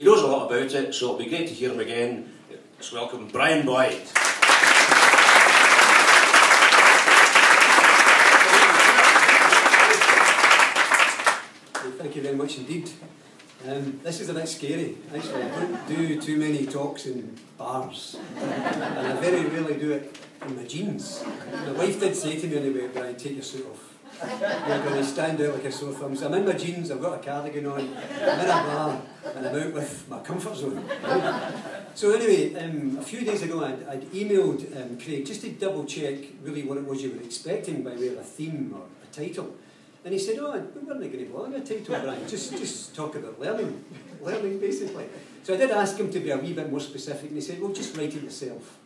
He knows a lot about it, so it'll be great to hear him again. Let's welcome Brian Boyd. Thank you very much indeed. This is a bit scary, actually. I don't do too many talks in bars, and I very rarely do it in my jeans. My wife did say to me anyway, Brian, take your suit off. You're going to stand out like a sore thumb. So I'm in my jeans, I've got a cardigan on, I'm in a bar, and I'm out with my comfort zone. So anyway, a few days ago I'd emailed Craig just to double check really what it was you were expecting by way of a theme or a title. And he said, oh, we weren't going to bother a title, Brian, just talk about learning basically. So I did ask him to be a wee bit more specific, and he said, well, just write it yourself.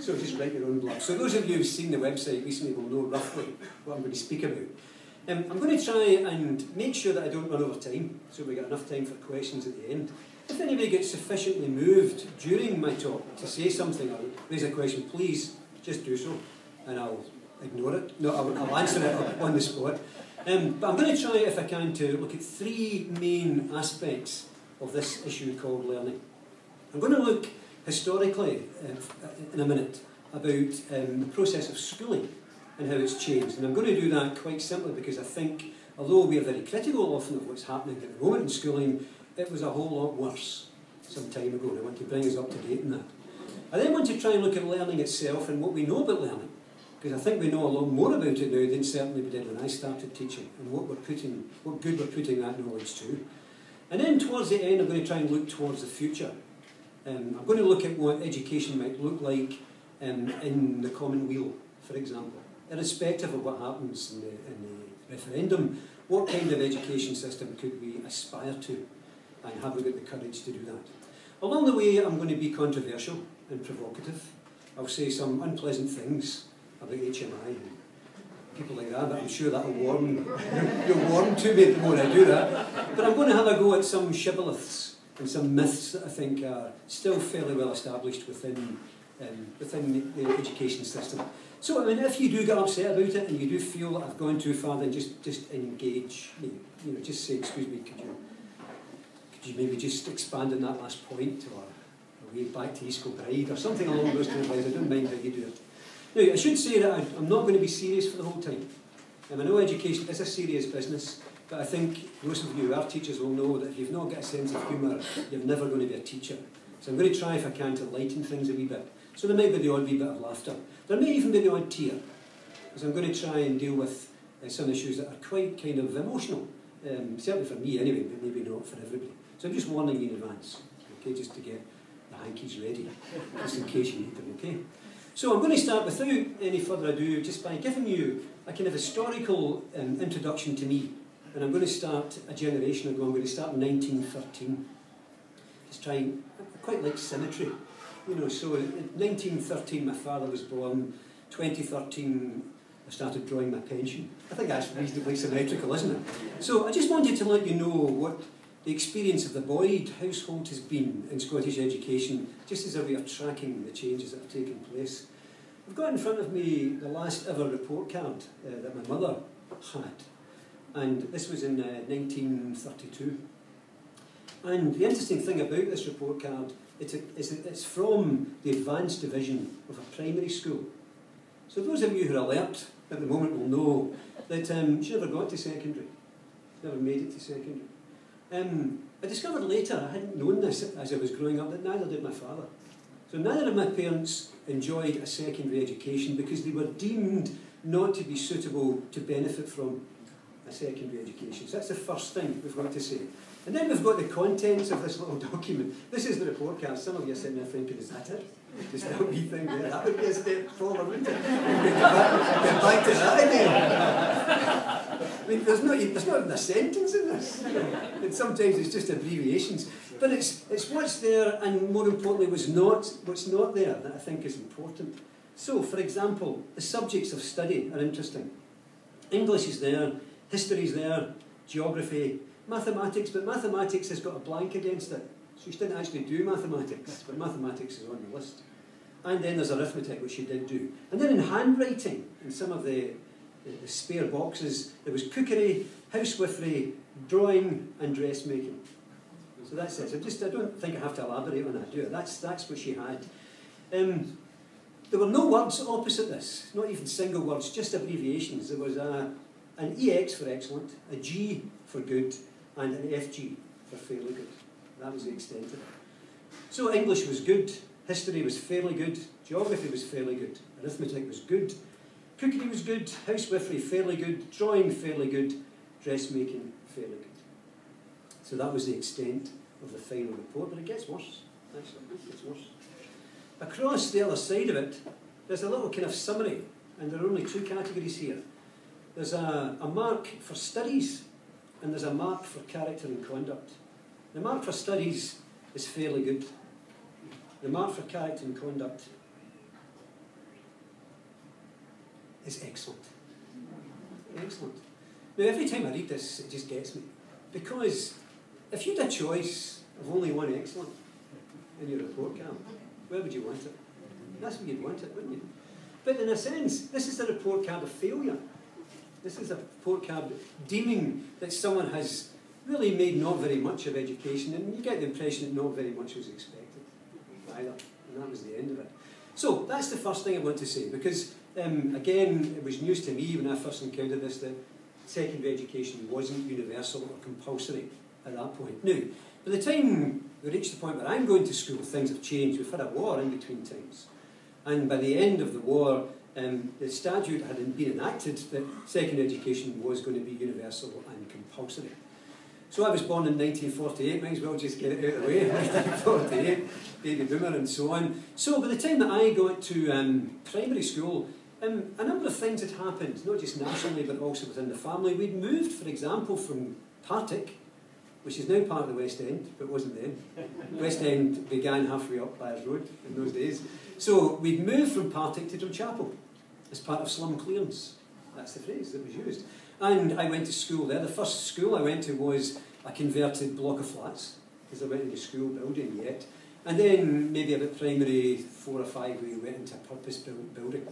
So just write your own blurb. So those of you who've seen the website recently will know roughly what I'm going to speak about. I'm going to try and make sure that I don't run over time, so we get enough time for questions at the end. If anybody gets sufficiently moved during my talk to say something or raise a question, please just do so, and I'll ignore it. No, I'll answer it on the spot. But I'm going to try, if I can, to look at three main aspects of this issue called learning. I'm going to look historically, in a minute, about the process of schooling and how it's changed. And I'm going to do that quite simply because I think, although we are very critical often of what's happening at the moment in schooling, it was a whole lot worse some time ago, and I want to bring us up to date in that. I then want to try and look at learning itself and what we know about learning, because I think we know a lot more about it now than certainly we did when I started teaching, and what good we're putting that knowledge to. And then towards the end I'm going to try and look towards the future. I'm going to look at what education might look like in the common weal, for example. Irrespective of what happens in the referendum, what kind of education system could we aspire to, and have we got the courage to do that? Along the way I'm going to be controversial and provocative. I'll say some unpleasant things about HMI and people like that, but I'm sure that'll you'll warm to me the more I do that. But I'm going to have a go at some shibboleths and some myths that I think are still fairly well established within the education system. So, I mean, if you do get upset about it and you do feel that I've gone too far, then just engage me. You know, just say, excuse me, could you maybe just expand on that last point, or a way back to East Kilbride, or something along those kind of lines. I don't mind how you do it. Now, I should say that I'm not going to be serious for the whole time. I know education is a serious business, but I think most of you who are teachers will know that if you've not got a sense of humour, you're never going to be a teacher. So I'm going to try, if I can, to lighten things a wee bit. So there might be the odd wee bit of laughter. There may even be the odd tear, because I'm going to try and deal with some issues that are quite kind of emotional. Certainly for me anyway, but maybe not for everybody. So I'm just warning you in advance, okay, just to get the hankies ready, just in case you need them, okay? So I'm going to start, without any further ado, just by giving you a kind of historical introduction to me. And I'm going to start a generation ago. I'm going to start in 1913. Just trying, I quite like symmetry. You know, so in 1913 my father was born, 2013 I started drawing my pension. I think that's reasonably symmetrical, isn't it? So I just wanted to let you know what the experience of the Boyd household has been in Scottish education, just as a way of tracking the changes that have taken place. I've got in front of me the last ever report card that my mother had, and this was in 1932. And the interesting thing about this report card is it's from the advanced division of a primary school. So those of you who are alert at the moment will know that she never got to secondary, never made it to secondary. I discovered later, I hadn't known this as I was growing up, that neither did my father. So neither of my parents enjoyed a secondary education because they were deemed not to be suitable to benefit from a secondary education. So that's the first thing we've got to say. And then we've got the contents of this little document. This is the report card. Some of you are sitting there thinking, is that it? Just that wee thing there. That would be a step forward, wouldn't it? Get back to that again. I mean, there's not even a sentence in this. And sometimes it's just abbreviations. But it's what's there, and more importantly, what's not there that I think is important. So, for example, the subjects of study are interesting. English is there, history is there, geography, mathematics, but mathematics has got a blank against it. So she didn't actually do mathematics, but mathematics is on the list. And then there's arithmetic, which she did do. And then in handwriting, in some of the spare boxes, there was cookery, housewifery, drawing and dressmaking. So that's it. I don't think I have to elaborate on that, do I? That's what she had. There were no words opposite this, not even single words, just abbreviations. There was an EX for excellent, a G for good, and an FG for fairly good. That was the extent of it. So English was good, history was fairly good, geography was fairly good, arithmetic was good, cookery was good, housewifery fairly good, drawing fairly good, dressmaking fairly good. So that was the extent of the final report, but it gets worse, actually, it gets worse. Across the other side of it, there's a little kind of summary, and there are only two categories here. There's a mark for studies, and there's a mark for character and conduct. The mark for studies is fairly good. The mark for character and conduct is excellent. Excellent. Now, every time I read this, it just gets me. Because if you had a choice of only one excellent in your report card, where would you want it? That's where you'd want it, wouldn't you? But in a sense, this is a report card of failure. This is a report card deeming that someone has really made not very much of education, and you get the impression that not very much was expected either, and that was the end of it. So that's the first thing I want to say, because again, it was news to me when I first encountered this, that secondary education wasn't universal or compulsory at that point. Now, by the time we reached the point where I'm going to school, things have changed. We've had a war in between times. And by the end of the war, the statute had been enacted that secondary education was going to be universal and compulsory. So I was born in 1948, might as well just get it out of the way, 1948, baby boomer and so on. So by the time that I got to primary school, a number of things had happened, not just nationally but also within the family. We'd moved, for example, from Partick, which is now part of the West End, but wasn't then. West End began halfway up Byres Road in those days. So we'd moved from Partick to Drumchapel as part of slum clearance. That's the phrase that was used. And I went to school there. The first school I went to was a converted block of flats, because I went into school building yet. And then maybe about primary 4 or 5 we went into a purpose-built building.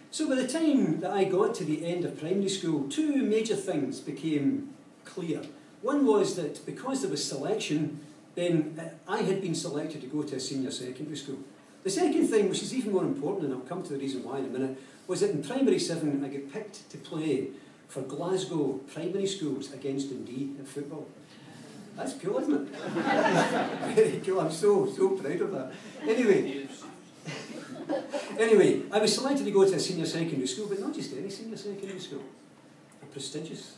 So by the time that I got to the end of primary school, two major things became clear. One was that because there was selection, then I had been selected to go to a senior secondary school. The second thing, which is even more important, and I'll come to the reason why in a minute, was that in primary 7 I got picked to play for Glasgow primary schools against Dundee at football. That's cool, isn't it? Very cool. I'm so proud of that. Anyway, I was selected to go to a senior secondary school, but not just any senior secondary school. A prestigious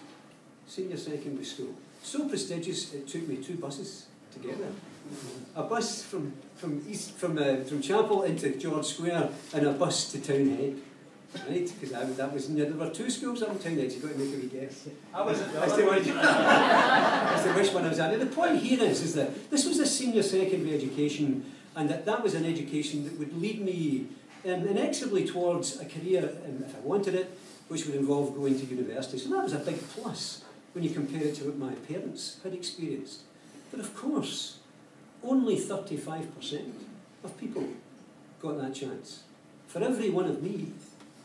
senior secondary school. So prestigious, it took me 2 buses to get there. A bus from Chapel into George Square, and a bus to Townhead. Right, because there were 2 schools up in Townhead, you've got to make a wee guess. I was at That's the which one I was at. And the point here is that this was a senior secondary education, and that was an education that would lead me inexorably towards a career, if I wanted it, which would involve going to university. So that was a big plus when you compare it to what my parents had experienced. But of course, only 35% of people got that chance. For every one of me,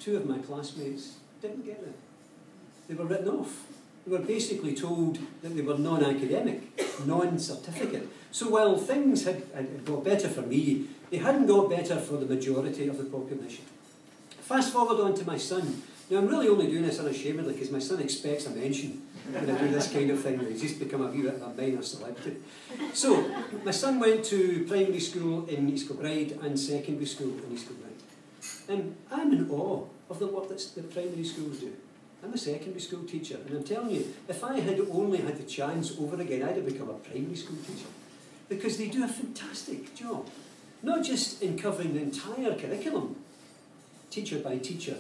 2 of my classmates didn't get it. They were written off. They were basically told that they were non-academic, non-certificate. So while things had got better for me, they hadn't got better for the majority of the population. Fast forward on to my son. Now I'm really only doing this unashamedly because my son expects a mention when I do this kind of thing. He's just become a wee bit of a minor celebrity. So my son went to primary school in East Kilbride and secondary school in East Kilbride. And I'm in awe of the work that the primary schools do. I'm a secondary school teacher, and I'm telling you, if I had only had the chance over again, I'd have become a primary school teacher. Because they do a fantastic job. Not just in covering the entire curriculum, teacher by teacher,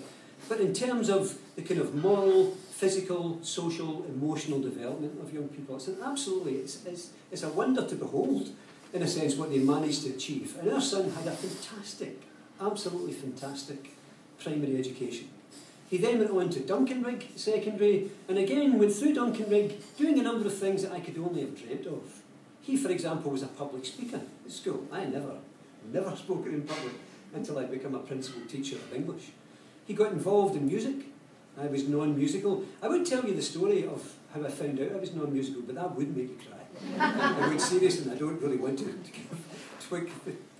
but in terms of the kind of moral, physical, social, emotional development of young people. It's it's a wonder to behold, in a sense, what they managed to achieve. And our son had a fantastic, absolutely fantastic primary education. He then went on to Duncanrig Secondary, and again went through Duncanrig, doing a number of things that I could only have dreamt of. He, for example, was a public speaker at school. I never spoken in public until I'd become a principal teacher of English. He got involved in music. I was non-musical. I would tell you the story of how I found out I was non-musical, but that would make you cry. I would seriously, and I don't really want to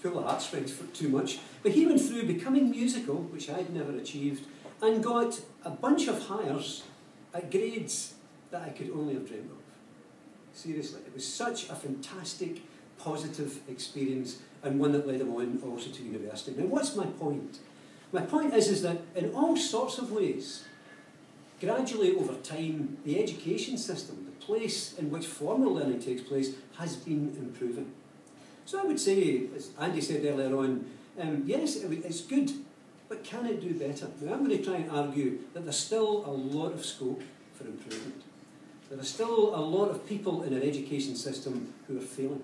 pull the heartstrings for too much. But he went through becoming musical, which I'd never achieved, and got a bunch of hires at grades that I could only have dreamt of. Seriously, it was such a fantastic, positive experience, and one that led him on also to university. Now, what's my point? My point is that in all sorts of ways, gradually over time, the education system, the place in which formal learning takes place, has been improving. So I would say, as Andy said earlier on, yes, it's good, but can it do better? Now, I'm going to try and argue that there's still a lot of scope for improvement. There are still a lot of people in our education system who are failing.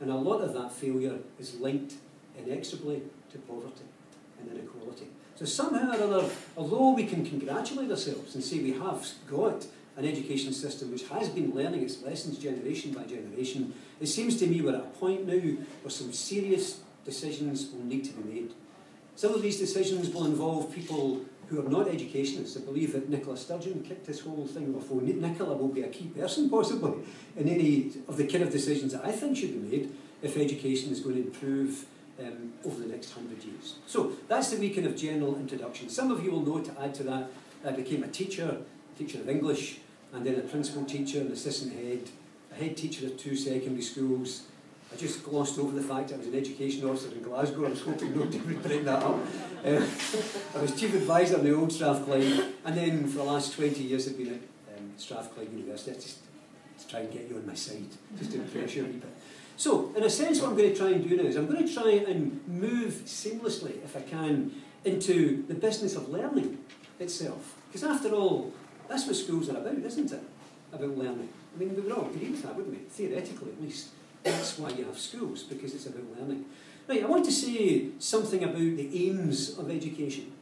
And a lot of that failure is linked inexorably to poverty and inequality. So somehow or other, although we can congratulate ourselves and say we have got an education system which has been learning its lessons generation by generation, it seems to me we're at a point now where some serious decisions will need to be made. Some of these decisions will involve people who are not educationists. I believe that Nicola Sturgeon kicked this whole thing off. Nicola will be a key person, possibly, in any of the kind of decisions that I think should be made if education is going to improve over the next 100 years. So that's the wee kind of general introduction. Some of you will know, to add to that, I became a teacher of English, and then a principal teacher, an assistant head, a head teacher of 2 secondary schools. I just glossed over the fact I was an education officer in Glasgow. I was hoping nobody would bring that up. I was chief advisor in the old Strathclyde, and then for the last 20 years I've been at Strathclyde University, just to try and get you on my side, just to impress you a wee bit. So, in a sense, what I'm going to try and do now is I'm going to try and move seamlessly, if I can, into the business of learning itself. Because after all, that's what schools are about, isn't it? About learning. I mean, we would all agree with that, wouldn't we? Theoretically, at least. That's why you have schools, because it's about learning. Right, I want to say something about the aims of education.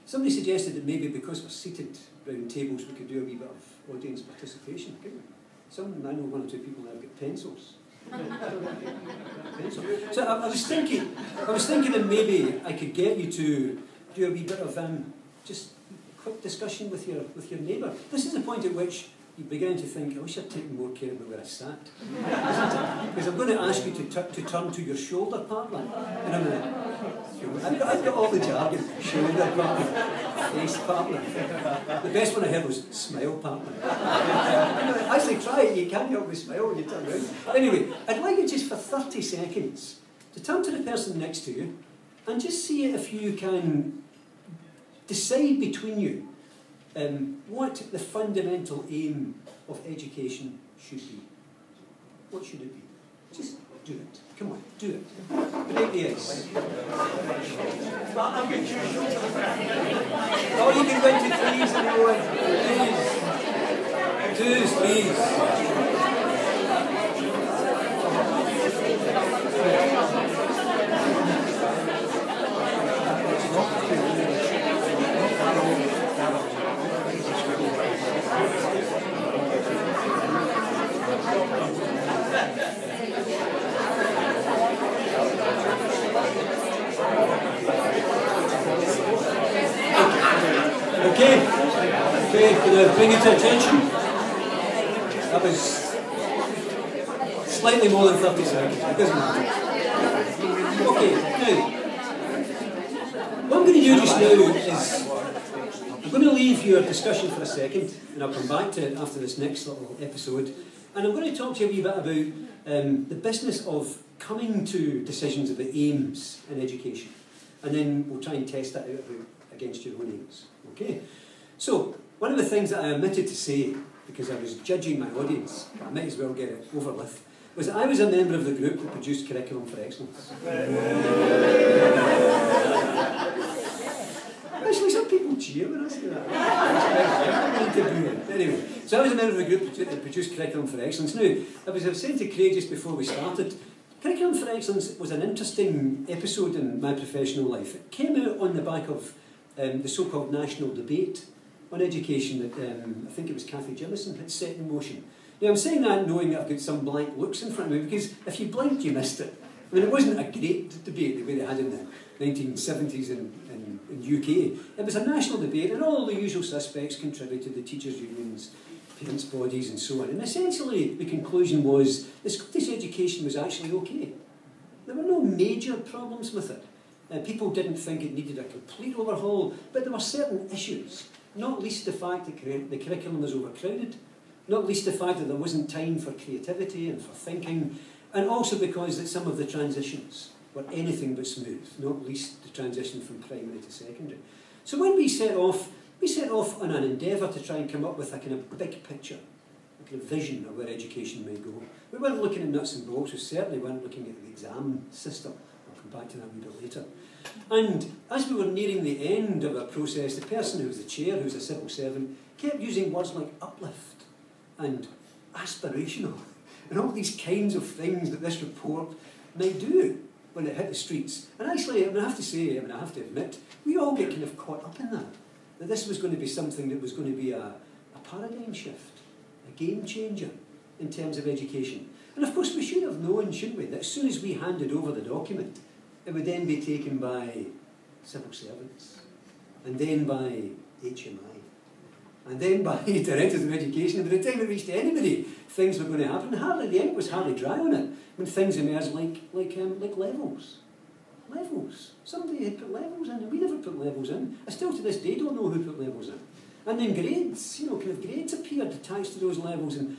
Somebody suggested that maybe because we're seated round tables we could do a wee bit of audience participation, couldn't we? I know 1 or 2 people now have got pencils. So I was thinking that maybe I could get you to do a wee bit of just quick discussion with your neighbour. This is the point at which you begin to think, I wish I'd taken more care about where I sat. Because I'm going to ask you to turn to your shoulder partner in a minute. I've got all the jargon. Shoulder partner, face partner. The best one I heard was smile partner. Actually, try it. You can't help but smile when you turn around. Anyway, I'd like you just for 30 seconds to turn to the person next to you and just see if you can decide between you what the fundamental aim of education should be. What should it be? Just do it. Come on, do it. Break the ice. Oh, you can go into 3s if you want. 2s, 3s. Okay, can I bring it to attention? That was slightly more than 30 seconds, it doesn't matter. Okay, now, what I'm going to do just now is, I'm going to leave your discussion for a second, and I'll come back to it after this next little episode, and I'm going to talk to you a wee bit about the business of coming to decisions about aims in education, and then we'll try and test that out against your own aims. Okay? So, one of the things that I omitted to say, because I was judging my audience, I might as well get it over with, was that I was a member of the group that produced Curriculum for Excellence. Actually, some people cheer when I say that. Anyway, so I was a member of the group that produced Curriculum for Excellence. Now, I was saying to Craig just before we started, Curriculum for Excellence was an interesting episode in my professional life. It came out on the back of the so-called national debate on education that I think it was Cathy Jimison had set in motion. Now I'm saying that knowing that I've got some blank looks in front of me, because if you blinked you missed it. I mean, it wasn't a great debate the way they had in the 1970s in UK. It was a national debate, and all the usual suspects contributed: the teachers' unions, parents' bodies and so on. And essentially the conclusion was the Scottish education was actually okay. There were no major problems with it. People didn't think it needed a complete overhaul, but there were certain issues, not least the fact that the curriculum was overcrowded, not least the fact that there wasn't time for creativity and for thinking, and also because that some of the transitions were anything but smooth, not least the transition from primary to secondary. So when we set off on an endeavour to try and come up with a kind of big picture, a kind of vision of where education may go. We weren't looking at nuts and bolts, we certainly weren't looking at the exam system. I'll come back to that a wee bit later. And as we were nearing the end of our process, the person who was the chair, who was a civil servant, kept using words like uplift and aspirational and all these kinds of things that this report might do when it hit the streets. And actually, I have to admit, we all get kind of caught up in that this was going to be something that was going to be a paradigm shift, a game changer in terms of education. And of course we should have known, shouldn't we, that as soon as we handed over the document, it would then be taken by civil servants, and then by HMI, and then by directors of education, and by the time it reached anybody, things were going to happen. The ink was hardly dry on it when things emerged like levels. Levels. Somebody had put levels in, and we never put levels in. I still to this day don't know who put levels in. And then grades, kind of grades appeared attached to those levels, and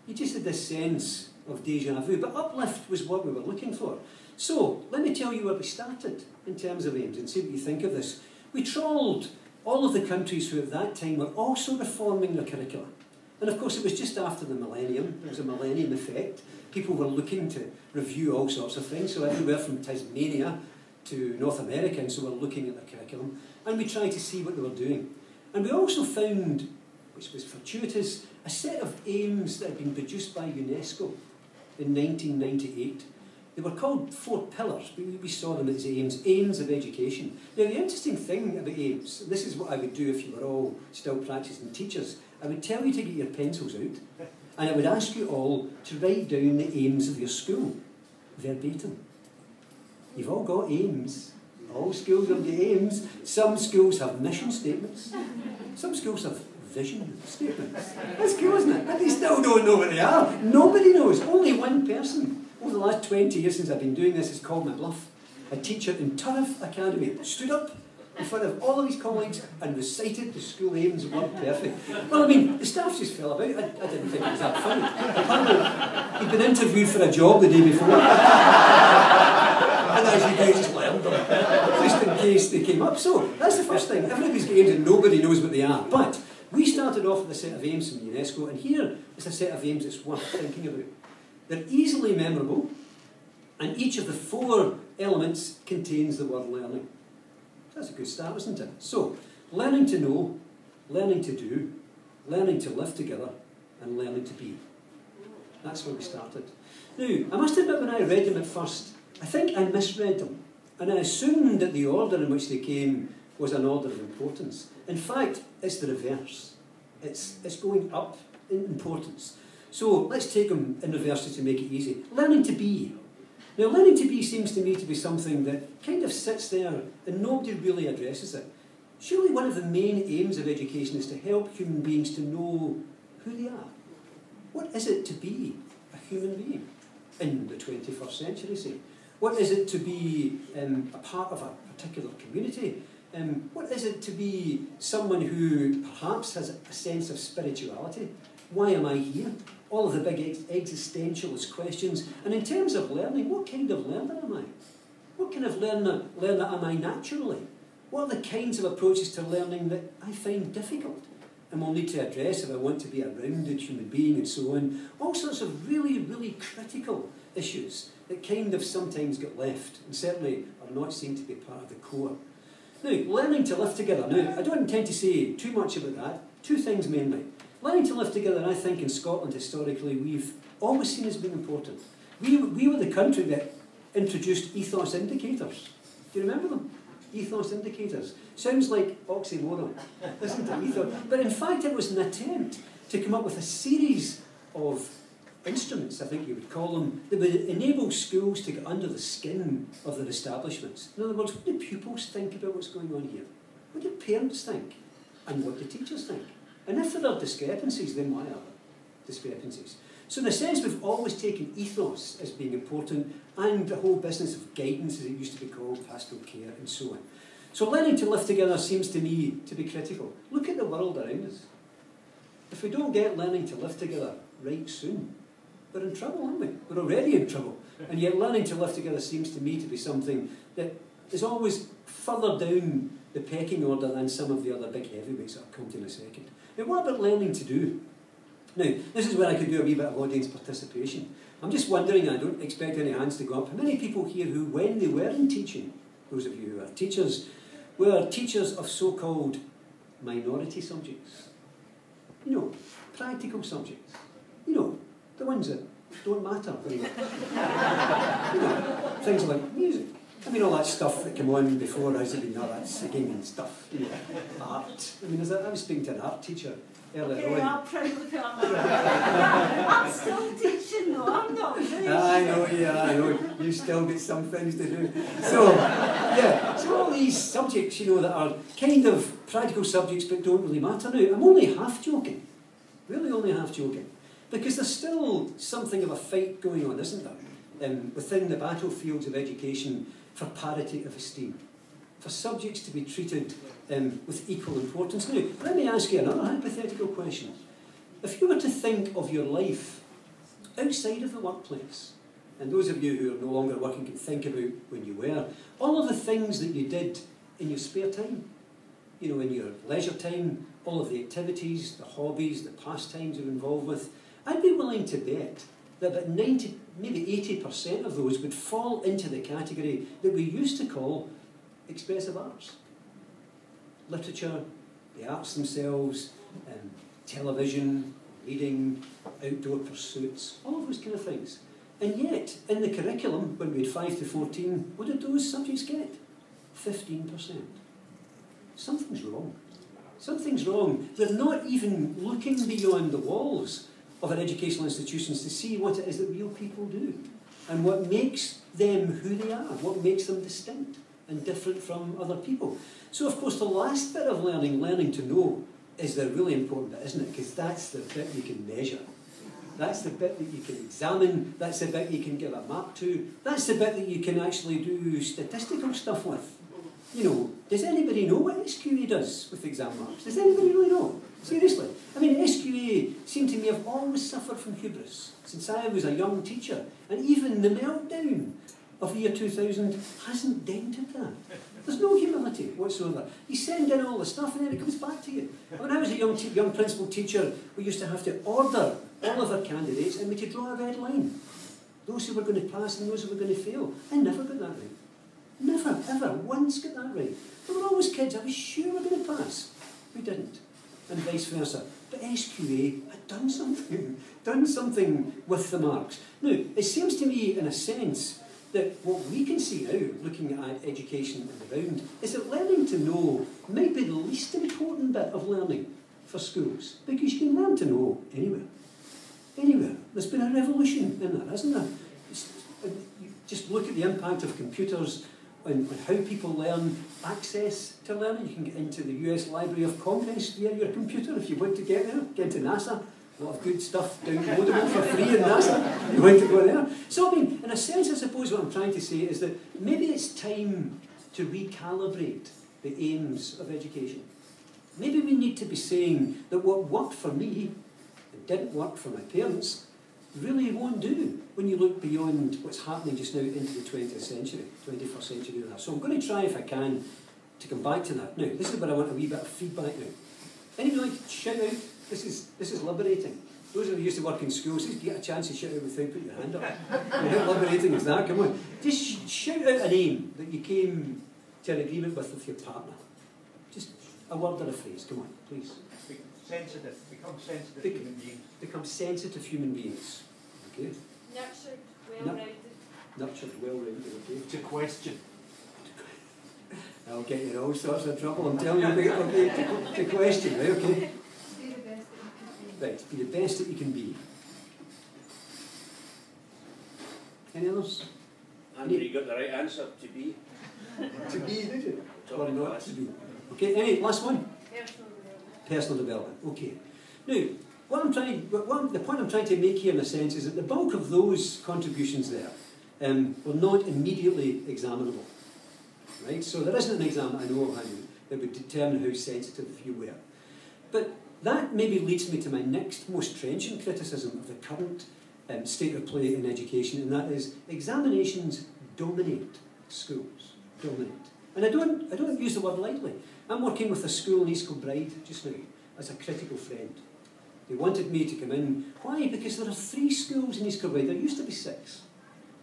you just had this sense of deja vu. But uplift was what we were looking for. So, let me tell you where we started in terms of aims, and see what you think of this. We trawled all of the countries who at that time were also reforming their curricula. And of course it was just after the millennium, there was a millennium effect. People were looking to review all sorts of things, so everywhere from Tasmania to North America, and so we're looking at their curriculum, and we tried to see what they were doing. And we also found, which was fortuitous, a set of aims that had been produced by UNESCO in 1998. They were called 4 pillars, but we saw them as aims of education. Now the interesting thing about aims, and this is what I would do if you were all still practising teachers, I would tell you to get your pencils out, and I would ask you all to write down the aims of your school, verbatim. You've all got aims. All schools have the aims. Some schools have mission statements. Some schools have vision statements. That's cool, isn't it? And they still don't know what they are. Nobody knows. Only one person over the last 20 years since I've been doing this has called my bluff. A teacher in Turriff Academy stood up in front of all of his colleagues and recited the school aims word perfect. Well, I mean, the staff just fell about. I didn't think it was that funny. Apparently, he'd been interviewed for a job the day before. And as you guys just learned them, just in case they came up. So, that's the first thing. Everybody's got aims and nobody knows what they are. But we started off with a set of aims from UNESCO, and here is a set of aims that's worth thinking about. They're easily memorable, and each of the 4 elements contains the word learning. That's a good start, isn't it? So, learning to know, learning to do, learning to live together, and learning to be. That's where we started. Now, I must admit when I read them at first, I think I misread them, and I assumed that the order in which they came was an order of importance. In fact, it's the reverse. It's going up in importance. So let's take them in reverse to make it easy. Learning to be. Now, learning to be seems to me to be something that kind of sits there and nobody really addresses it. Surely one of the main aims of education is to help human beings to know who they are. What is it to be a human being in the 21st century, say? What is it to be a part of a particular community? What is it to be someone who perhaps has a sense of spirituality? Why am I here? All of the big existentialist questions. And in terms of learning, what kind of learner am I? What kind of learner am I naturally? What are the kinds of approaches to learning that I find difficult and will need to address if I want to be a rounded human being and so on? All sorts of really, really critical issues that kind of sometimes get left and certainly are not seen to be part of the core. Now, learning to live together. Now, I don't intend to say too much about that. 2 things mainly. Learning to live together, I think in Scotland historically, we've always seen as being important. We were the country that introduced ethos indicators. Do you remember them? Ethos indicators. Sounds like oxymoron, doesn't it? Ethos. But in fact, it was an attempt to come up with a series of instruments, I think you would call them, that would enable schools to get under the skin of their establishments. In other words, what do pupils think about what's going on here? What do parents think? And what do teachers think? And if there are discrepancies, then why are there discrepancies? So in a sense, we've always taken ethos as being important, and the whole business of guidance, as it used to be called, pastoral care, and so on. So learning to live together seems to me to be critical. Look at the world around us. If we don't get learning to live together right soon, we're in trouble, aren't we? We're already in trouble. And yet learning to live together seems to me to be something that is always further down the pecking order than some of the other big heavyweights that I'll come to in a second. Now, what about learning to do? Now, this is where I could do a wee bit of audience participation. I'm just wondering, I don't expect any hands to go up, how many people here who, when they were in teaching, those of you who are teachers, were teachers of so-called minority subjects? You know, practical subjects. You know, the ones that don't matter very much. You know, things like music. I mean, all that stuff that came on before us, I mean, all that singing and stuff, you know, art. I mean, I was speaking to an art teacher earlier on. I'll proudly put on that. I'm still teaching though, I'm not finished. I know, yeah, I know. You still get some things to do. So, yeah, so all these subjects, you know, that are kind of practical subjects but don't really matter now. I'm only half joking. Really only half joking. Because there's still something of a fight going on, isn't there? Within the battlefields of education for parity of esteem. For subjects to be treated with equal importance. Now, let me ask you another hypothetical question. If you were to think of your life outside of the workplace, and those of you who are no longer working can think about when you were, all of the things that you did in your spare time, you know, in your leisure time, all of the activities, the hobbies, the pastimes you're involved with, I'd be willing to bet that about 90, maybe 80% of those would fall into the category that we used to call expressive arts. Literature, the arts themselves, television, reading, outdoor pursuits, all of those kind of things. And yet, in the curriculum, when we had 5 to 14, what did those subjects get? 15%. Something's wrong. Something's wrong. They're not even looking beyond the walls of our educational institutions to see what it is that real people do and what makes them who they are, what makes them distinct and different from other people. So, of course, the last bit of learning to know, is the really important bit, isn't it? Because that's the bit you can measure. That's the bit that you can examine. That's the bit you can give a mark to. That's the bit that you can actually do statistical stuff with. You know, does anybody know what SQA does with exam marks? Does anybody really know? Seriously. I mean, SQA seemed to me have always suffered from hubris since I was a young teacher. And even the meltdown of the year 2000 hasn't dented that. There's no humility whatsoever. You send in all the stuff and then it comes back to you. When I was a young principal teacher, we used to have to order all of our candidates and we had to draw a red line. Those who were going to pass and those who were going to fail. I never got that right. Never, ever, once got that right. There were always kids I was sure were going to pass. We didn't. And vice versa. But SQA had done something with the marks. Now, it seems to me, in a sense, that what we can see now, looking at education on the ground, is that learning to know might be the least important bit of learning for schools. Because you can learn to know anywhere. Anywhere. There's been a revolution in that, hasn't there? You just look at the impact of computers on how people learn, access to learning. You can get into the US Library of Congress via your computer if you want to get there. Get into NASA. A lot of good stuff downloadable for free in NASA. You want to go there. So, I mean, in a sense, I suppose what I'm trying to say is that maybe it's time to recalibrate the aims of education. Maybe we need to be saying that what worked for me and didn't work for my parents really won't do when you look beyond what's happening just now into the 20th century, 21st century. So I'm going to try, if I can, to come back to that. Now, this is where I want a wee bit of feedback now. Anybody like to shout out? This is liberating. Those of you who used to work in schools, you get a chance to shout out without putting your hand up. How liberating is that? Come on. Just shout out an aim that you came to an agreement with your partner. Just a word or a phrase. Come on, please. Sensitive. Become sensitive human beings. Become sensitive human beings. Okay. Nurtured, well-rounded. Nurtured, well-rounded. Okay. To question. I'll get you in all sorts of trouble. I'm telling you. Okay. To question. Right. Okay. Right, be the best that you can be. Any others? Andrew, you got the right answer, to be. To be, did you? Or not to be. Okay, any last one? Personal development. personal development. Okay. Now, the point I'm trying to make here in a sense is that the bulk of those contributions there were not immediately examinable. Right? So there isn't an exam that I know of that would determine how sensitive you were. But that maybe leads me to my next most trenchant criticism of the current state of play in education, and that is examinations dominate schools. Dominate. And I don't use the word lightly. I'm working with a school in East Kilbride just now as a critical friend. They wanted me to come in. Why? Because there are 3 schools in East Kilbride. There used to be 6,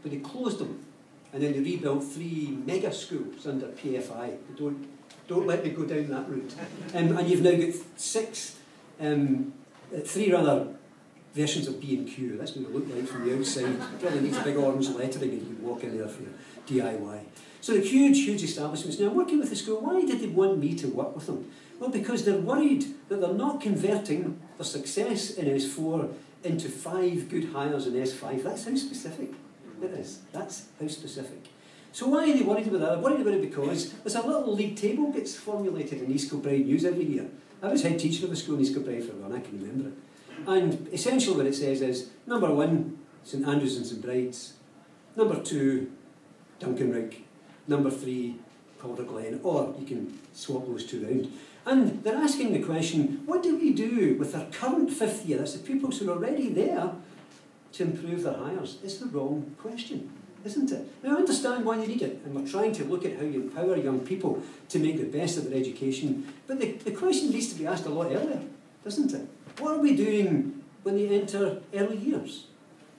but they closed them. And then they rebuilt 3 mega schools under PFI. Don't let me go down that route. And you've now got 3 rather versions of B&Q. That's what it looked like from the outside. It probably needs big orange lettering and you can walk in there for your DIY. So they're huge, huge establishments. Now, I'm working with the school. Why did they want me to work with them? Well, because they're worried that they're not converting their success in S4 into 5 good hires in S5. That's how specific it is. That's how specific. So why are they worried about that? They're worried about it because there's a little league table gets formulated in East Kilbride News every year. I was head teacher of a school in East Kilbride for a run, I can remember it. And essentially what it says is, number 1, St Andrews and St Bride's. Number 2, Duncanrick. Number 3, Calder Glen. Or you can swap those 2 round. And they're asking the question, what do we do with our current 5th year, that's the pupils who are already there, to improve their hires? It's the wrong question, isn't it? Now, I understand why you need it, and we're trying to look at how you empower young people to make the best of their education, but the question needs to be asked a lot earlier, doesn't it? What are we doing when they enter early years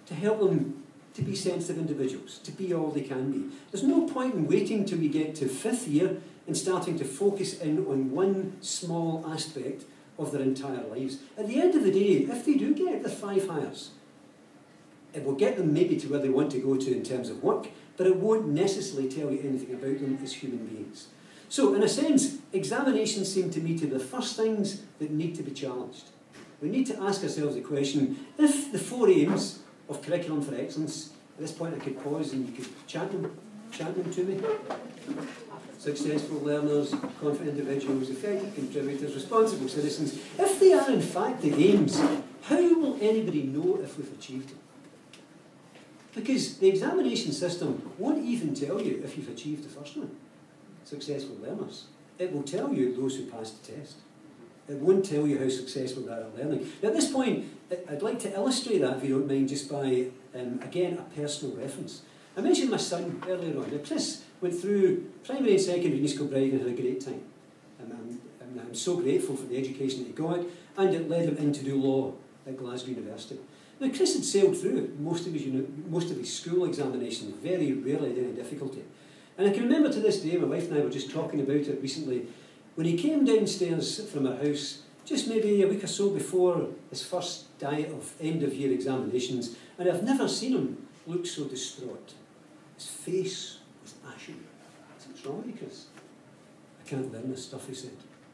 to help them to be sensitive individuals, to be all they can be? There's no point in waiting till we get to 5th year and starting to focus in on one small aspect of their entire lives. At the end of the day, if they do get the 5 hires, it will get them maybe to where they want to go to in terms of work, but it won't necessarily tell you anything about them as human beings. So, in a sense, examinations seem to me to be the first things that need to be challenged. We need to ask ourselves the question, if the 4 aims of Curriculum for Excellence, at this point I could pause and you could chant them to me. Successful learners, confident individuals, effective contributors, responsible citizens. If they are in fact the aims, how will anybody know if we've achieved them? Because the examination system won't even tell you if you've achieved the first one, successful learners. It will tell you those who passed the test. It won't tell you how successful they are at learning. Now, at this point, I'd like to illustrate that, if you don't mind, just by, again, a personal reference. I mentioned my son earlier on. Now, Chris went through primary and secondary in East Kilbride and had a great time. And I'm so grateful for the education that he got, and it led him in to do law at Glasgow University. Now, Chris had sailed through most of his school examinations, very rarely had any difficulty. And I can remember to this day, my wife and I were just talking about it recently, when he came downstairs from our house, just maybe a week or so before his first diet of end-of-year examinations, and I've never seen him look so distraught. His face was ashen. I said, "What's wrong with you, Chris?" "I can't learn this stuff," he said.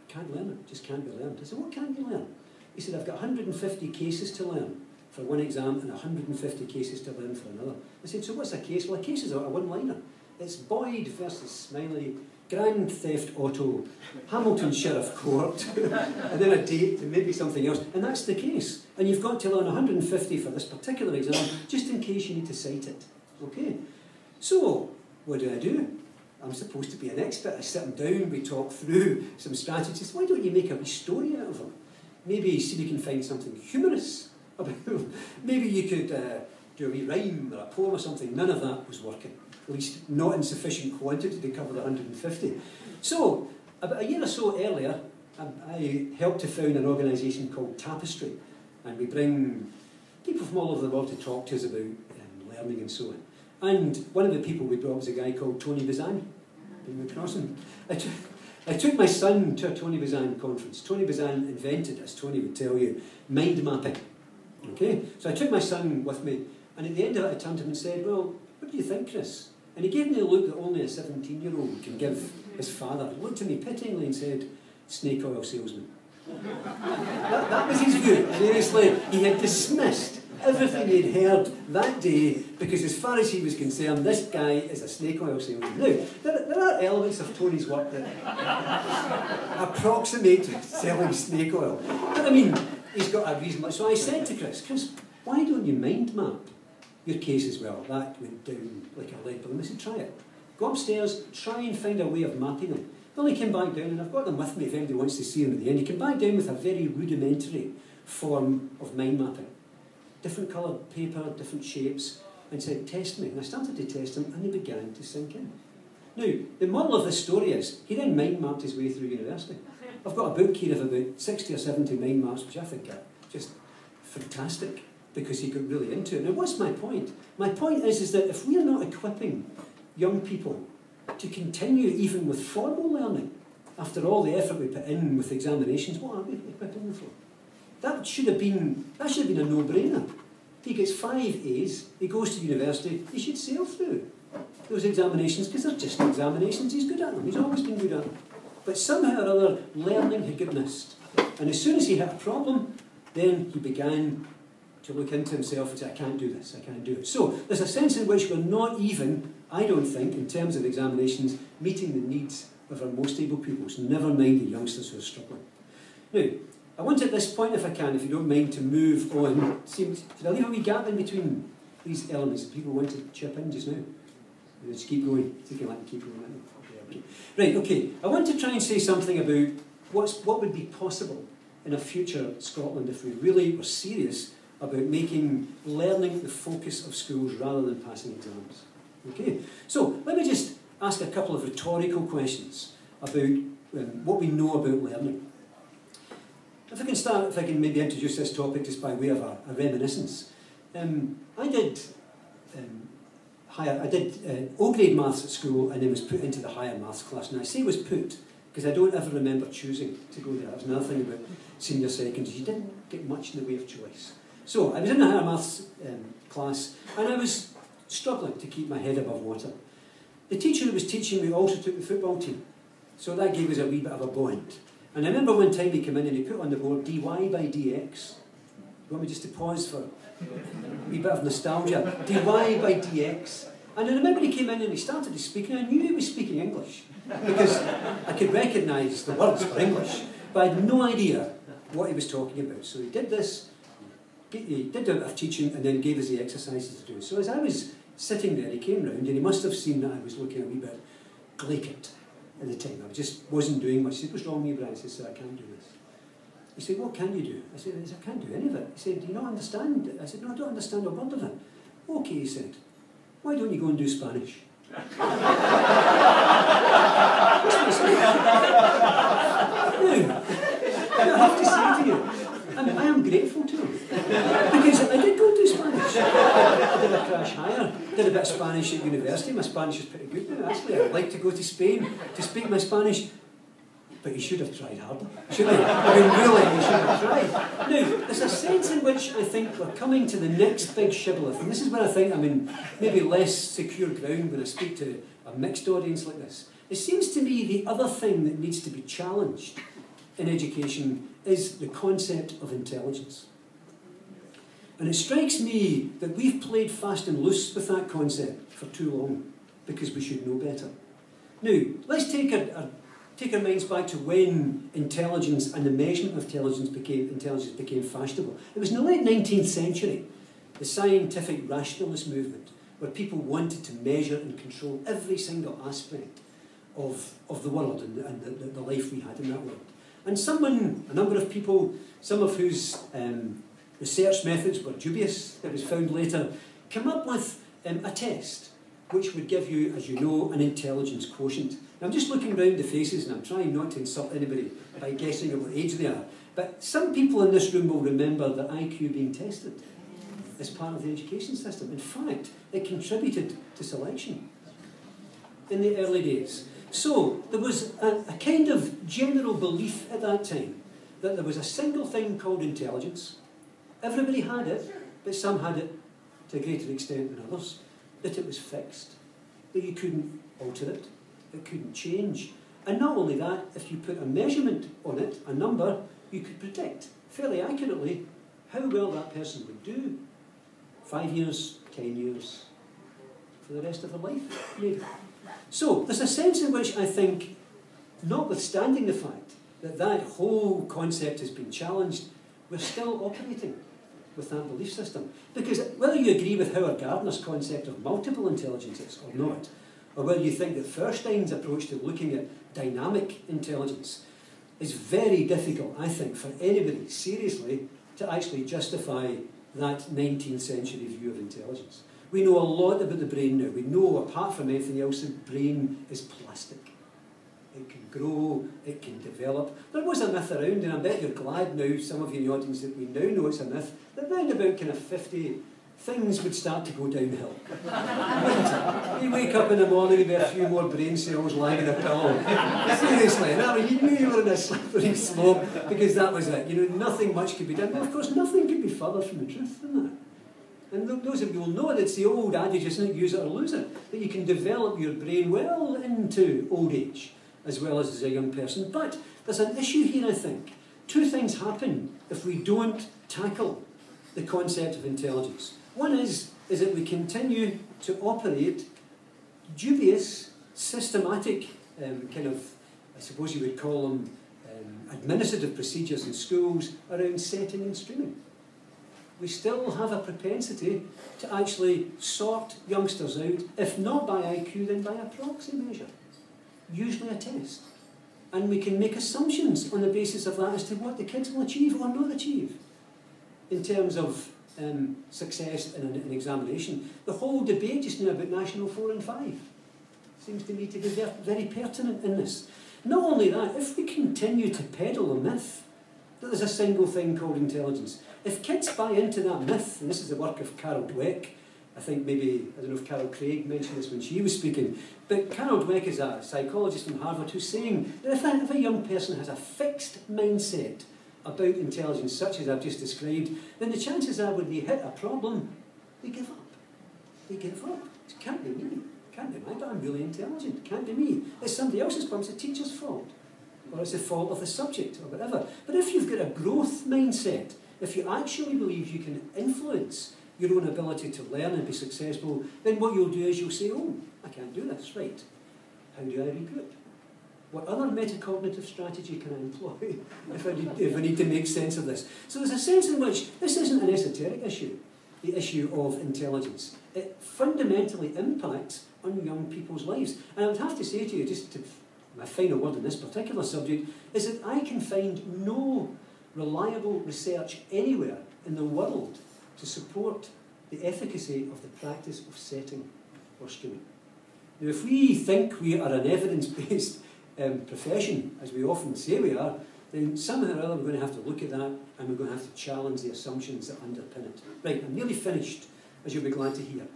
"I can't learn it, just can't be learned." I said, "What can't you learn?" He said, "I've got 150 cases to learn for one exam and 150 cases to learn for another." I said, "So what's a case?" "Well, a case is a one-liner. It's Boyd versus Smiley, Grand Theft Auto, Hamilton Sheriff Court, and then a date and maybe something else. And that's the case. And you've got to learn 150 for this particular exam, just in case you need to cite it. Okay? So, what do? I'm supposed to be an expert. I sit him down, we talk through some strategies. Why don't you make a wee story out of them? Maybe see if you can find something humorous about them. Maybe you could do a wee rhyme or a poem or something. None of that was working. At least not in sufficient quantity to cover the 150. So, about a year or so earlier, I helped to found an organisation called Tapestry, and we bring people from all over the world to talk to us about learning and so on. And one of the people we brought was a guy called Tony Bazan. Been across him. I took my son to a Tony Bazan conference. Tony Bazan invented, as Tony would tell you, mind mapping. Okay? So I took my son with me, and at the end of it I turned to him and said, "Well, what do you think, Chris?" And he gave me a look that only a 17-year-old can give his father. He looked at me pityingly and said, "Snake oil salesman." that was his view. Seriously, he had dismissed everything he'd heard that day, because as far as he was concerned, this guy is a snake oil salesman. Now, there are elements of Tony's work that approximate selling snake oil. But I mean, he's got a reason. So I said to Chris, why don't you mind map your case as well? That went down like a lead balloon. I said, try it. Go upstairs, try and find a way of mapping them. Well, he came back down, and I've got them with me if anybody wants to see them at the end. He came back down with a very rudimentary form of mind mapping. Different coloured paper, different shapes, and said, test me. And I started to test him, and he began to sink in. Now, the moral of this story is, he then mind mapped his way through university. I've got a book here of about 60 or 70 mind maps, which I think are just fantastic, because he got really into it. Now, what's my point? My point is that if we are not equipping young people to continue even with formal learning, after all the effort we put in with examinations, what are we equipping them for? That should have been a no-brainer. He gets 5 A's, he goes to university, he should sail through those examinations, because they're just examinations. He's good at them, he's always been good at them. But somehow or other, learning had got missed. And as soon as he hit a problem, then he began to look into himself and say, I can't do this, I can't do it. So there's a sense in which we're not even, I don't think, in terms of examinations, meeting the needs of our most able pupils, never mind the youngsters who are struggling. Now, I want at this point, if I can, if you don't mind, to move on. Did I leave a wee gap in between these elements that people want to chip in just now? Let's keep going. You can let me keep going. Okay. Right, okay. I want to try and say something about what would be possible in a future Scotland if we really were serious about making learning the focus of schools rather than passing exams. Okay, so let me just ask a couple of rhetorical questions about what we know about learning. If I can maybe introduce this topic just by way of a reminiscence. I did O-grade maths at school, and then was put into the higher maths class. And I say was put because I don't ever remember choosing to go there. That was another thing about senior secondary. You didn't get much in the way of choice. So I was in the higher maths class, and I was struggling to keep my head above water. The teacher who was teaching me also took the football team, so that gave us a wee bit of a bond. And I remember one time he came in and he put on the board dy by dx. You want me just to pause for a wee bit of nostalgia? dy by dx. And I remember he came in and he started to speak, and I knew he was speaking English, because I could recognise the words for English, but I had no idea what he was talking about. So he did this, he did a bit of teaching, and then gave us the exercises to do. So as I was sitting there, he came round, and he must have seen that I was looking a wee bit glaiked at the time. I just wasn't doing much. He said, what's wrong with you, Brian? I said, sir, I can't do this. He said, what can you do? I said, I can't do any of it. He said, do you not understand? I said, no, I don't understand a word of it. Okay, he said, why don't you go and do Spanish? That's what he said. Now, I have to say to you, I am grateful to him, because I did go and do Spanish. I did a crash hire, did a bit of Spanish at university. My Spanish is pretty good now, actually. I'd like to go to Spain to speak my Spanish, but he should have tried harder, shouldn't he? I mean, really, he should have tried. Now, there's a sense in which I think we're coming to the next big shibboleth, and this is where I think I'm in maybe less secure ground when I speak to a mixed audience like this. It seems to me the other thing that needs to be challenged in education is the concept of intelligence. And it strikes me that we've played fast and loose with that concept for too long, because we should know better. Now, let's take our minds back to when intelligence and the measurement of intelligence became fashionable. It was in the late 19th century, the scientific rationalist movement, where people wanted to measure and control every single aspect of the world and the life we had in that world. And a number of people, some of whose research methods were dubious, it was found later, came up with a test which would give you, as you know, an intelligence quotient. Now, I'm just looking around the faces, and I'm trying not to insult anybody by guessing at what age they are, but some people in this room will remember their IQ being tested as part of the education system. In fact, it contributed to selection in the early days. So there was a kind of general belief at that time that there was a single thing called intelligence. Everybody had it, but some had it to a greater extent than others. That it was fixed, that you couldn't alter it, it couldn't change. And not only that, if you put a measurement on it, a number, you could predict fairly accurately how well that person would do 5 years, 10 years, for the rest of their life, maybe. So there's a sense in which I think, notwithstanding the fact that that whole concept has been challenged, we're still operating with that belief system. Because whether you agree with Howard Gardner's concept of multiple intelligences or not, or whether you think that Feuerstein's approach to looking at dynamic intelligence is very difficult, I think, for anybody seriously to actually justify that 19th century view of intelligence. We know a lot about the brain now. We know, apart from anything else, the brain is plastic. It can grow, it can develop. There was a myth around, and I bet you're glad now, some of you in the audience, that we now know it's a myth, that round about kind of 50, things would start to go downhill. You wake up in the morning and there are a few more brain cells lying in a pillow. Seriously, you knew you were in a slippery slope because that was it. You know, nothing much could be done. Well, of course, nothing could be further from the truth than that. And those of you will know that it's the old adage, isn't it, use it or lose it, that you can develop your brain well into old age, as well as a young person. But there's an issue here, I think. Two things happen if we don't tackle the concept of intelligence. One is that we continue to operate dubious, systematic, kind of, I suppose you would call them, administrative procedures in schools around setting and streaming. We still have a propensity to actually sort youngsters out, if not by IQ, then by a proxy measure, usually a test. And we can make assumptions on the basis of that as to what the kids will achieve or not achieve in terms of success in an examination. The whole debate just now about National 4 and 5 seems to me to be very pertinent in this. Not only that, if we continue to peddle the myth that there's a single thing called intelligence, if kids buy into that myth, and this is the work of Carol Dweck, I think maybe, I don't know if Carol Craig mentioned this when she was speaking, but Carol Dweck is a psychologist from Harvard who's saying that if a young person has a fixed mindset about intelligence, such as I've just described, then the chances are when they hit a problem, they give up. They give up. It can't be me. It can't be mine, but I'm really intelligent. It can't be me. It's somebody else's problem. It's the teacher's fault. Or it's the fault of the subject, or whatever. But if you've got a growth mindset, if you actually believe you can influence your own ability to learn and be successful, then what you'll do is you'll say, oh, I can't do this, right. How do I regroup? What other metacognitive strategy can I employ if I need to make sense of this? So there's a sense in which this isn't an esoteric issue, the issue of intelligence. It fundamentally impacts on young people's lives. And I would have to say to you, just to, my final word on this particular subject, is that I can find no reliable research anywhere in the world to support the efficacy of the practice of setting or streaming. Now, if we think we are an evidence-based profession, as we often say we are, then somehow or other we're going to have to look at that and we're going to have to challenge the assumptions that underpin it. Right, I'm nearly finished, as you'll be glad to hear.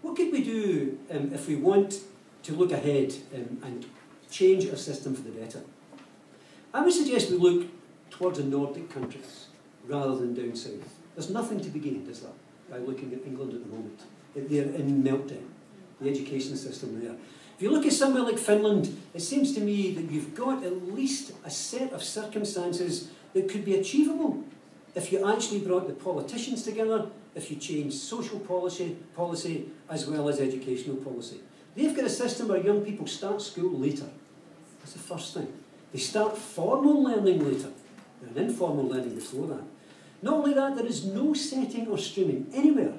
What could we do if we want to look ahead and change our system for the better? I would suggest we look towards the Nordic countries rather than down south. There's nothing to be gained, is there, by looking at England at the moment. They're in meltdown, the education system there. If you look at somewhere like Finland, it seems to me that you've got at least a set of circumstances that could be achievable if you actually brought the politicians together, if you changed social policy as well as educational policy. They've got a system where young people start school later. That's the first thing. They start formal learning later. They're in informal learning before that. Not only that, there is no setting or streaming anywhere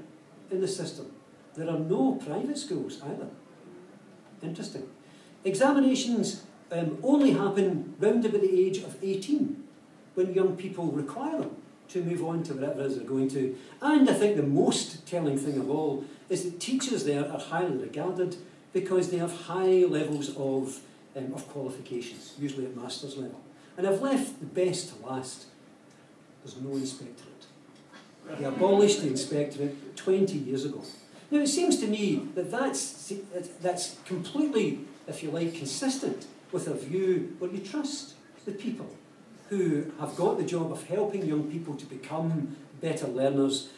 in the system. There are no private schools either. Interesting. Examinations only happen round about the age of 18, when young people require them to move on to whatever it is they're going to. And I think the most telling thing of all is that teachers there are highly regarded because they have high levels of qualifications, usually at master's level. And I've left the best to last. There's no inspectorate. They abolished the inspectorate 20 years ago. Now, it seems to me that that's completely, if you like, consistent with a view where you trust the people who have got the job of helping young people to become better learners,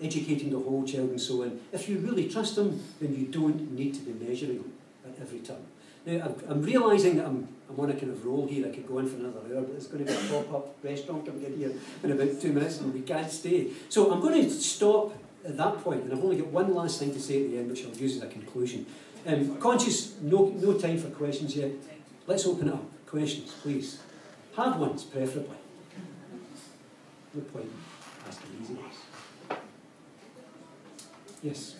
educating the whole child and so on. If you really trust them, then you don't need to be measuring them at every turn. Now, I'm realising that I'm on a kind of roll here. I could go on for another hour, but there's going to be a pop-up restaurant coming in here in about 2 minutes and we can't stay. So I'm going to stop at that point, and I've only got one last thing to say at the end, which I'll use as a conclusion. Conscious, no time for questions yet. Let's open it up. Questions, please. Hard ones, preferably. No point asking easy ones. Yes?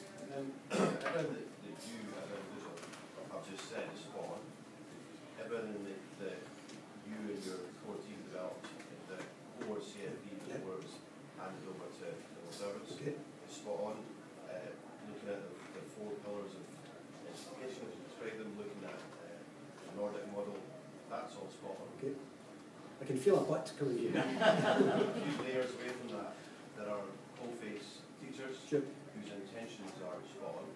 Everything that you as an individual have just said is spot on. Everything that you and your core team developed in the core CFP that was handed over to civil servants is spot on. Looking at the 4 pillars of education, as you described them, looking at the Nordic model, that's all spot on. Okay. I can feel a butt coming here. A few layers away from that, there are coal-face teachers whose intentions are spot on.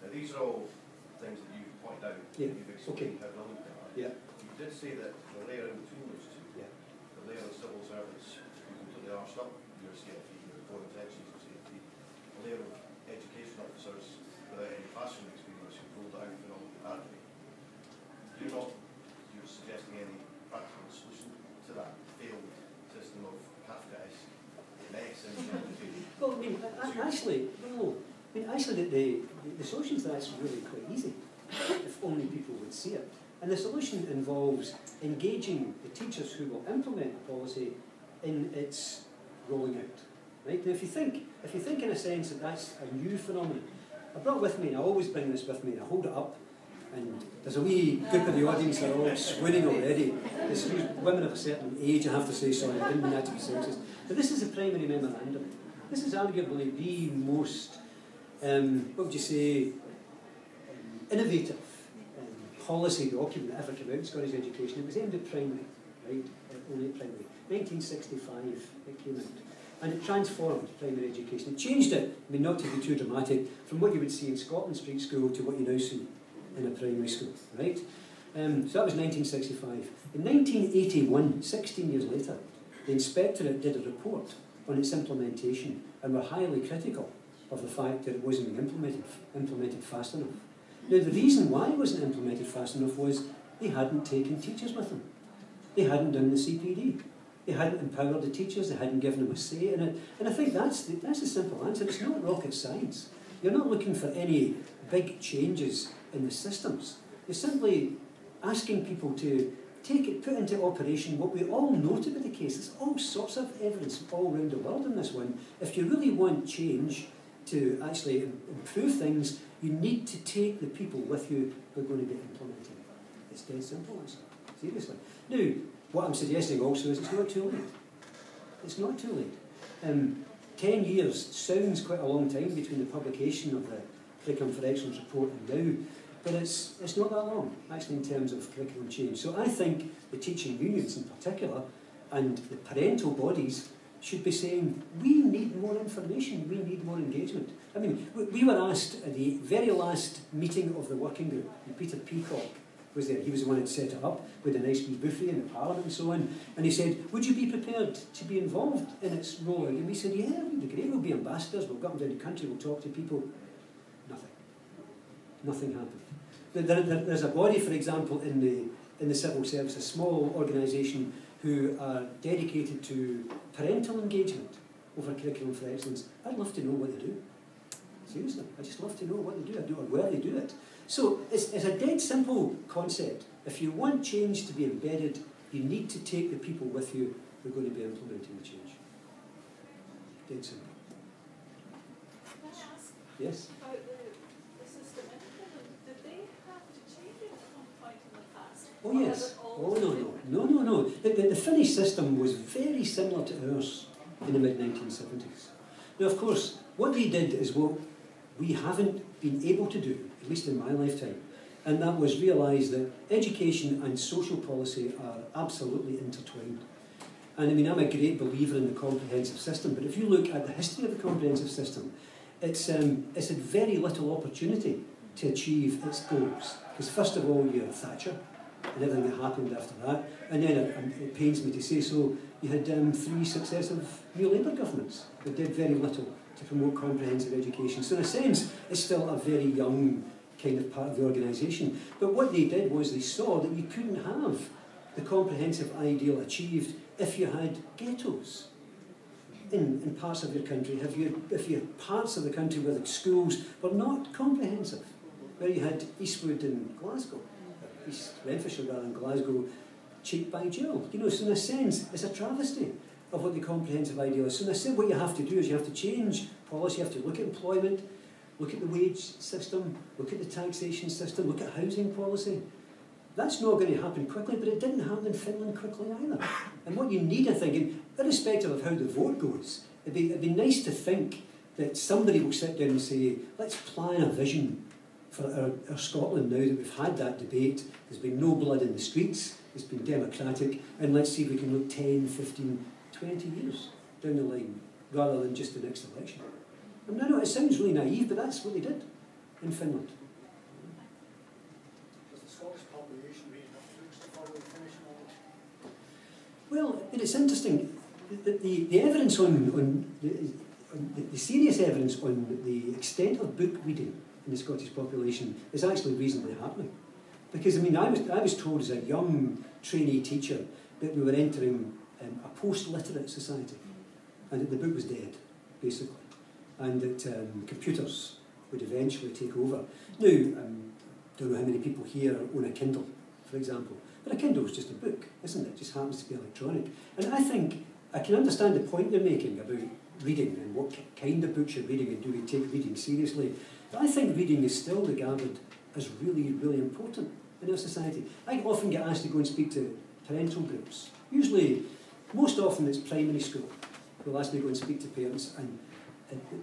Now these are all things that you've pointed out, you've explained how relevant they are. Yeah. You did say that the layer in between those two, the layer of civil servants who completely arsed up your CFE, your core intentions of CFE, the layer of education officers without any classroom experience who rolled it out phenomenally. You're suggesting any practical solution to that failed system of Kafkaesque mess in education? Well, I mean, actually, the solution to that's really quite easy, if only people would see it. And the solution involves engaging the teachers who will implement the policy in its rolling out. Right? Now, if you think in a sense that that's a new phenomenon, I brought with me, and I always bring this with me, and I hold it up, and there's a wee group of the audience that are all swooning already. This is women of a certain age, I have to say, sorry, I didn't mean that to be sexist. But this is a primary memorandum. This is arguably the most, what would you say, innovative policy document that ever came out in Scottish education. It was aimed at primary, right? Only at primary. 1965 it came out. And it transformed primary education. It changed it, I mean, not to be too dramatic, from what you would see in Scotland Street School to what you now see in a primary school, right? So that was 1965. In 1981, 16 years later, the Inspectorate did a report on its implementation and were highly critical of the fact that it wasn't being implemented fast enough. Now, the reason why it wasn't implemented fast enough was they hadn't taken teachers with them. They hadn't done the CPD. They hadn't empowered the teachers. They hadn't given them a say in it. And I think that's the simple answer. It's not rocket science. You're not looking for any big changes in the systems. You're simply asking people to put into operation what we all know to be the case. There's all sorts of evidence all around the world in this one. If you really want change to actually improve things, you need to take the people with you who are going to be implementing it. It's dead simple, actually. Seriously. Now, what I'm suggesting also is it's not too late. It's not too late. 10 years sounds quite a long time between the publication of the Curriculum for Excellence report and now, but it's not that long, actually, in terms of curriculum change. So I think the teaching unions in particular and the parental bodies should be saying, we need more information, we need more engagement. I mean, we were asked at the very last meeting of the working group, and Peter Peacock was there, he was the one that set it up with a nice wee buffet in the Parliament and so on, and he said, would you be prepared to be involved in its rollout? And we said, yeah, we'd be great, we'll be ambassadors, we'll go up and down the country, we'll talk to people. Nothing. Nothing happened. There's a body, for example, in the civil service, a small organisation who are dedicated to parental engagement over Curriculum for Excellence. I'd love to know what they do. Seriously, I just love to know what they do, or where they do it. So it's a dead simple concept. If you want change to be embedded, you need to take the people with you who are going to be implementing the change. Dead simple. Can I ask Yes? about the system in Finland? Did they have to change it at some point in the past? Oh yes. Oh no. The Finnish system was very similar to ours in the mid-1970s. Now, of course, what they did is what we haven't been able to do, at least in my lifetime, and that was realise that education and social policy are absolutely intertwined. And I mean, I'm a great believer in the comprehensive system, but if you look at the history of the comprehensive system, it's had very little opportunity to achieve its goals. Because first of all, you had Thatcher, and everything that happened after that, and then, it pains me to say so, you had 3 successive New Labour governments that did very little to promote comprehensive education. So in a sense, it's still a very young kind of part of the organisation. But what they did was they saw that you couldn't have the comprehensive ideal achieved if you had ghettos, in parts of your country, if you had parts of the country where the schools were not comprehensive, where you had Eastwood and Glasgow, East Renfrewshire rather than Glasgow, cheek by jowl. You know, so in a sense, it's a travesty of what the comprehensive ideal is. So in a sense, what you have to do is you have to change policy, you have to look at employment, look at the wage system, look at the taxation system, look at housing policy. That's not going to happen quickly, but it didn't happen in Finland quickly either. And what you need, I think, and irrespective of how the vote goes, it'd be nice to think that somebody will sit down and say, let's plan a vision for our Scotland now that we've had that debate, there's been no blood in the streets, it's been democratic, and let's see if we can look 10, 15, 20 years down the line, rather than just the next election. I know it sounds really naive, but that's what they did in Finland. Well, it's interesting. The evidence the serious evidence on the extent of book reading in the Scottish population is actually reasonably happening. Because, I mean, I was told as a young trainee teacher that we were entering a post-literate society, and that the book was dead, basically, and that computers would eventually take over. Now, don't know how many people here own a Kindle, for example, but a Kindle is just a book, isn't it? It just happens to be electronic. And I think I can understand the point you're making about reading and what kind of books you're reading and do we take reading seriously. But I think reading is still regarded as really, really important in our society. I often get asked to go and speak to parental groups. Usually, most often it's primary school. They'll ask me to go and speak to parents, and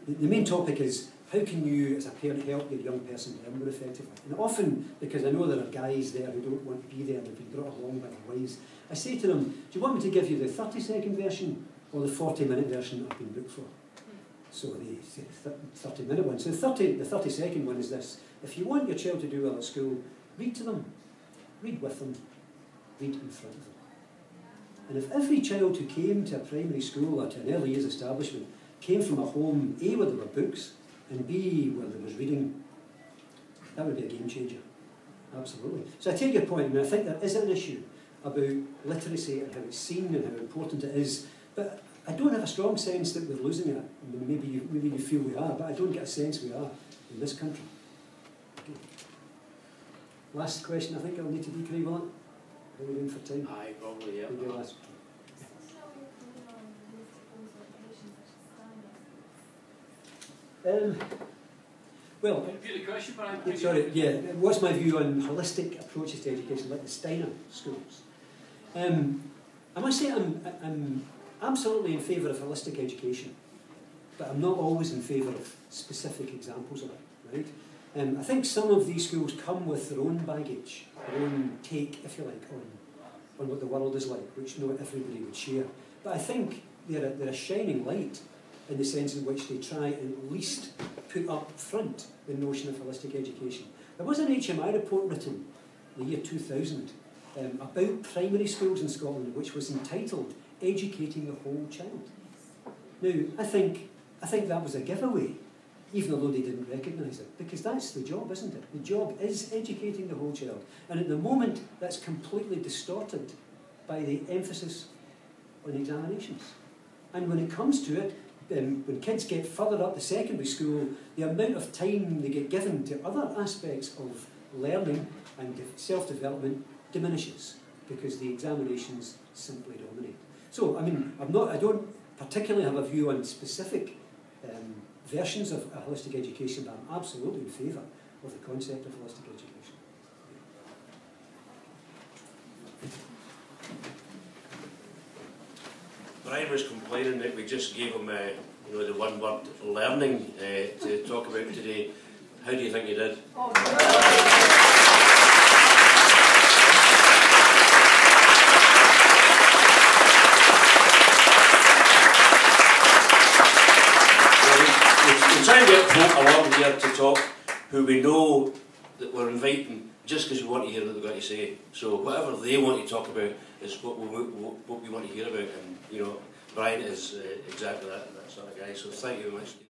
the main topic is how can you, as a parent, help your young person learn more effectively? And often, because I know there are guys there who don't want to be there, they've been brought along by their wives, I say to them, do you want me to give you the 30-second version or the 40-minute version I've been booked for? So they say the 30-minute one. So the 30-second one is this. If you want your child to do well at school, read to them, read with them, read in front of them. And if every child who came to a primary school or to an early years establishment came from a home, A, where there were books, and B, where there was reading, that would be a game changer. Absolutely. So I take your point, and I think there is an issue about literacy and how it's seen and how important it is, but I don't have a strong sense that we're losing it. I mean, maybe you feel we are, but I don't get a sense we are in this country. Okay. Last question, I think I'll need to decrease on it. How are we doing for time? Aye, probably, yeah. Maybe last. Well, Repeat the question, Brian. sorry, yeah. What's my view on holistic approaches to education, like the Steiner schools? I must say I'm absolutely in favour of holistic education, but I'm not always in favour of specific examples of it, right? I think some of these schools come with their own baggage, their own take, if you like, on what the world is like, which not everybody would share. But I think they're a shining light in the sense in which they try and at least put up front the notion of holistic education. There was an HMI report written in the year 2000 about primary schools in Scotland, which was entitled Educating the Whole Child. Now, I think that was a giveaway, even although they didn't recognise it, because that's the job, isn't it? The job is educating the whole child. And at the moment, that's completely distorted by the emphasis on examinations. And when it comes to it, when kids get further up the secondary school, the amount of time they get given to other aspects of learning and self-development diminishes, because the examinations simply dominate. So, I mean, I don't particularly have a view on specific versions of a holistic education, but I'm absolutely in favour of the concept of holistic education. Brian was complaining that we just gave him the one word learning to talk about today. How do you think he did? We try and get folk along here to talk who we know that we're inviting just because we want to hear what they've got to say. So whatever they want to talk about is what we want to hear about. And, you know, Brian is exactly that sort of guy. So thank you very much.